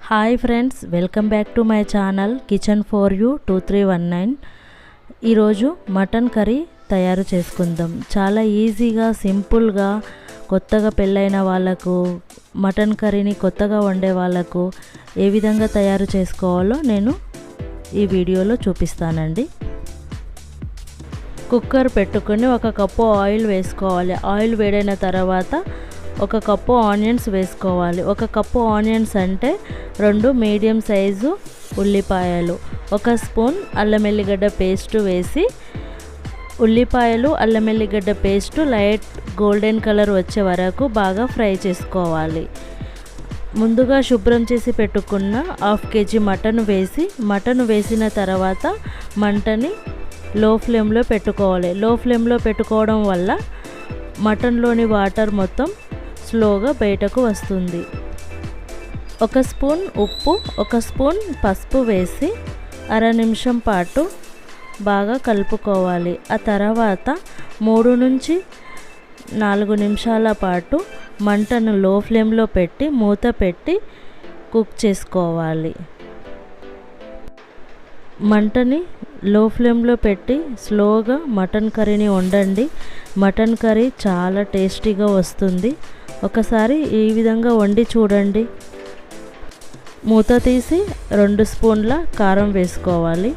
Hi friends, welcome back to my channel kitchen for you 2319. ఈరోజు mutton curry తయారు చేసుకుందాం. చాలా ఈజీగా సింపుల్గా కొత్తగా పెళ్ళైన వాళ్ళకు మటన్ కర్రీని కొత్తగా వండే వాళ్ళకు ఏ విధంగా తయారు చేసుకోవాలో నేను ఈ వీడియోలో చూపిస్తానండి. కుక్కర్ పెట్టుకొని 1 కప్పు ఆయిల్ వేసుకోవాలి. ఆయిల్ వేడైన తర్వాత 1 కప్పు ఆనియన్స్ వేసుకోవాలి. 1 కప్పు ఆనియన్స్ అంటే 2 మీడియం సైజు ఉల్లిపాయలు, 1 స్పూన్ అల్లం ఎల్లిగడ్డ పేస్ట్ వేసి ఉల్లిపాయలు అల్లం ఎల్లిగడ్డ పేస్ట్ లైట్ గోల్డెన్ కలర్ వచ్చే వరకు బాగా ఫ్రై చేసుకోవాలి. ముందుగా శుభ్రం చేసి పెట్టుకున్న 1/2 కేజీ మటన్ వేసిన తర్వాత మంటని లో ఫ్లేమ్లో పెట్టుకోవాలి. లో ఫ్లేమ్లో పెట్టుకోవడం వల్ల మటన్లోని వాటర్ మొత్తం స్లోగా బయటకు వస్తుంది. 1 స్పూన్ ఉప్పు, 1 స్పూన్ పసుపు వేసి 1/2 నిమిషం పాటు బాగా కలుపుకోవాలి. ఆ తర్వాత 3 నుంచి 4 నిమిషాల పాటు మంటను లో ఫ్లేమ్లో పెట్టి మూత పెట్టి కుక్ చేసుకోవాలి. మంటని లో ఫ్లేమ్లో పెట్టి స్లోగా మటన్ కర్రీని వండండి. మటన్ కర్రీ చాలా టేస్టీగా వస్తుంది. ఒకసారి ఈ విధంగా వండి చూడండి. మూత తీసి 2 స్పూన్ల కారం వేసుకోవాలి.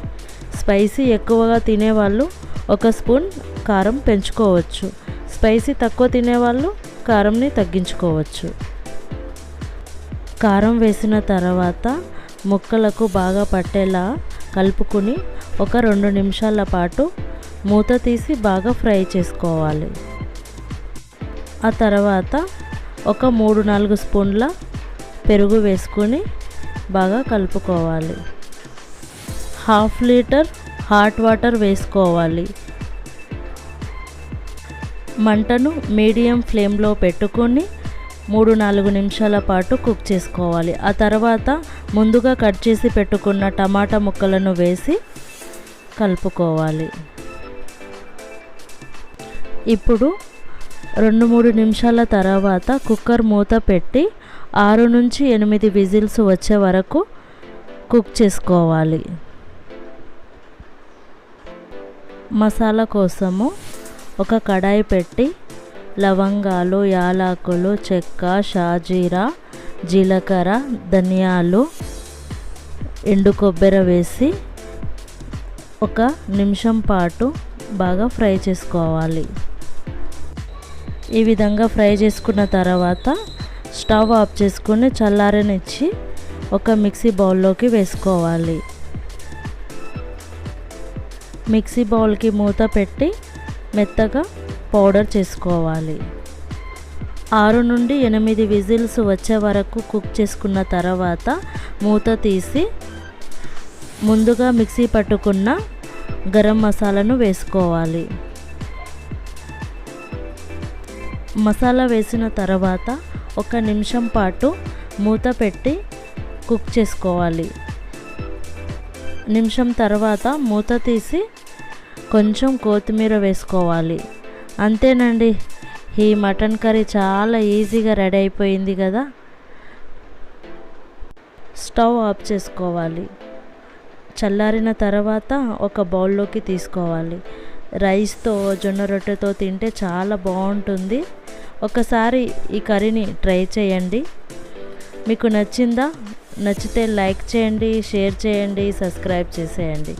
స్పైసీ ఎక్కువగా తినేవాళ్ళు 1 స్పూన్ కారం పెంచుకోవచ్చు. స్పైసీ తక్కువ తినేవాళ్ళు కారంని తగ్గించుకోవచ్చు. కారం వేసిన తర్వాత ముక్కలకు బాగా పట్టేలా కలుపుకుని 1-2 నిమిషాల పాటు మూత తీసి బాగా ఫ్రై చేసుకోవాలి. ఆ తర్వాత 3-4 స్పూన్ల పెరుగు వేసుకొని బాగా కలుపుకోవాలి. 1/2 లీటర్ హాట్ వాటర్ వేసుకోవాలి. మంటను మీడియం ఫ్లేమ్లో పెట్టుకొని 3-4 నిమిషాల పాటు కుక్ చేసుకోవాలి. ఆ తర్వాత ముందుగా కట్ చేసి పెట్టుకున్న టమాటా ముక్కలను వేసి కలుపుకోవాలి. ఇప్పుడు 2-3 నిమిషాల తర్వాత కుక్కర్ మూత పెట్టి 6 నుంచి 8 విజిల్స్ వచ్చే వరకు కుక్ చేసుకోవాలి. మసాలా కోసము ఒక కడాయి పెట్టి లవంగాలు, యాలకులు, చెక్క, షాజీరా, జీలకర్ర, ధనియాలు, ఎండు కొబ్బరి వేసి 1 నిమిషం పాటు బాగా ఫ్రై చేసుకోవాలి. ఈ విధంగా ఫ్రై చేసుకున్న తర్వాత స్టవ్ ఆఫ్ చేసుకుని చల్లారనిచ్చి ఒక మిక్సీ బౌల్లోకి వేసుకోవాలి. మిక్సీ బౌల్కి మూత పెట్టి మెత్తగా పౌడర్ చేసుకోవాలి. 6 నుండి 8 విజిల్స్ వచ్చే వరకు కుక్ చేసుకున్న తర్వాత మూత తీసి ముందుగా మిక్సీ పట్టుకున్న గరం మసాలాను వేసుకోవాలి. మసాలా వేసిన తర్వాత 1 నిమిషం పాటు మూత పెట్టి కుక్ చేసుకోవాలి. నిమిషం తర్వాత మూత తీసి కొంచెం కొత్తిమీర వేసుకోవాలి. అంతేనండి, ఈ మటన్ కర్రీ చాలా ఈజీగా రెడీ అయిపోయింది కదా. స్టవ్ ఆఫ్ చేసుకోవాలి. చల్లారిన తర్వాత ఒక బౌల్లోకి తీసుకోవాలి. రైస్తో, జొన్న రొట్టెతో తింటే చాలా బాగుంటుంది. ఒకసారి ఈ కర్రీని ట్రై చేయండి. మీకు నచ్చిందా? నచ్చితే లైక్ చేయండి, షేర్ చేయండి, సబ్స్క్రైబ్ చేసేయండి.